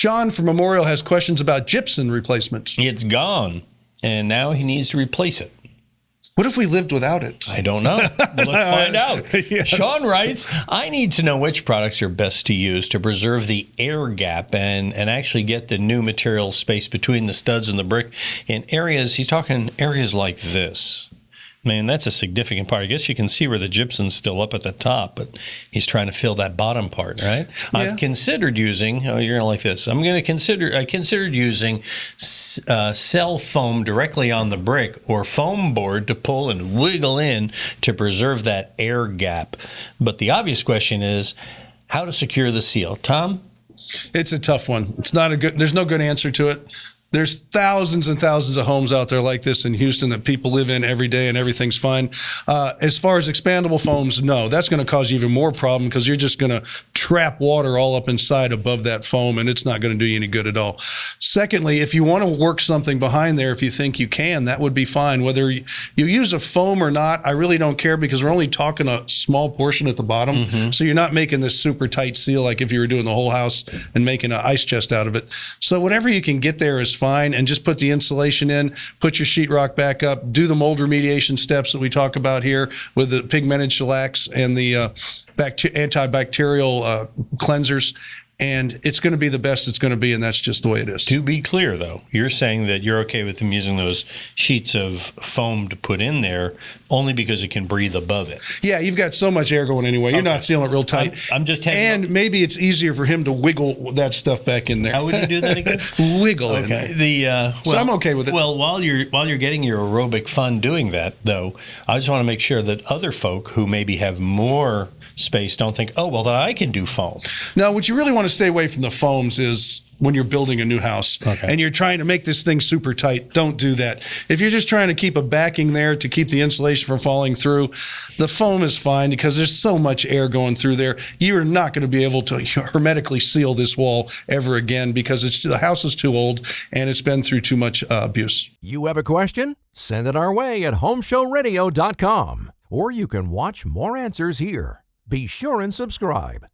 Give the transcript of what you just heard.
Sean from Memorial has questions about gypsum replacement. It's gone, and now he needs to replace it. What if we lived without it? I don't know. Let's find out. Yes. Sean writes, I need to know which products are best to use to preserve the air gap and actually get the new material space between the studs and the brick in areas. He's talking areas like this. Man, that's a significant part. I guess you can see where the gypsum's still up at the top, but he's trying to fill that bottom part, right? Yeah. I've considered using, you're going to like this. I considered using cell foam directly on the brick or foam board to pull and wiggle in to preserve that air gap. But the obvious question is how to secure the seal. Tom? It's a tough one. There's no good answer to it. There's thousands and thousands of homes out there like this in Houston that people live in every day and everything's fine. As far as expandable foams, no, that's going to cause you even more problem because you're just going to trap water all up inside above that foam and it's not going to do you any good at all. Secondly, if you want to work something behind there, if you think you can, that would be fine. Whether you use a foam or not, I really don't care because we're only talking a small portion at the bottom. Mm-hmm. So you're not making this super tight seal like if you were doing the whole house and making an ice chest out of it. So whatever you can get there is fine, and just put the insulation in, put your sheetrock back up, do the mold remediation steps that we talk about here with the pigmented shellacs and the antibacterial cleansers. And it's going to be the best it's going to be, and that's just the way it is. To be clear, though, you're saying that you're okay with them using those sheets of foam to put in there only because it can breathe above it. Yeah, you've got so much air going anyway. You're not sealing it real tight. I'm just and maybe it's easier for him to wiggle that stuff back in there. How would you do that again? Wiggle in there. So I'm okay with it. Well, while you're getting your aerobic fun doing that, though, I just want to make sure that other folk who maybe have more space don't think, oh, well, then I can do foam. No, what you really want to stay away from the foams is when you're building a new house and you're trying to make this thing super tight. Don't do that. If you're just trying to keep a backing there to keep the insulation from falling through, the foam is fine because there's so much air going through there. You're not going to be able to hermetically seal this wall ever again because the house is too old and it's been through too much abuse. You have a question? Send it our way at HomeShowRadio.com, or you can watch more answers here. Be sure and subscribe.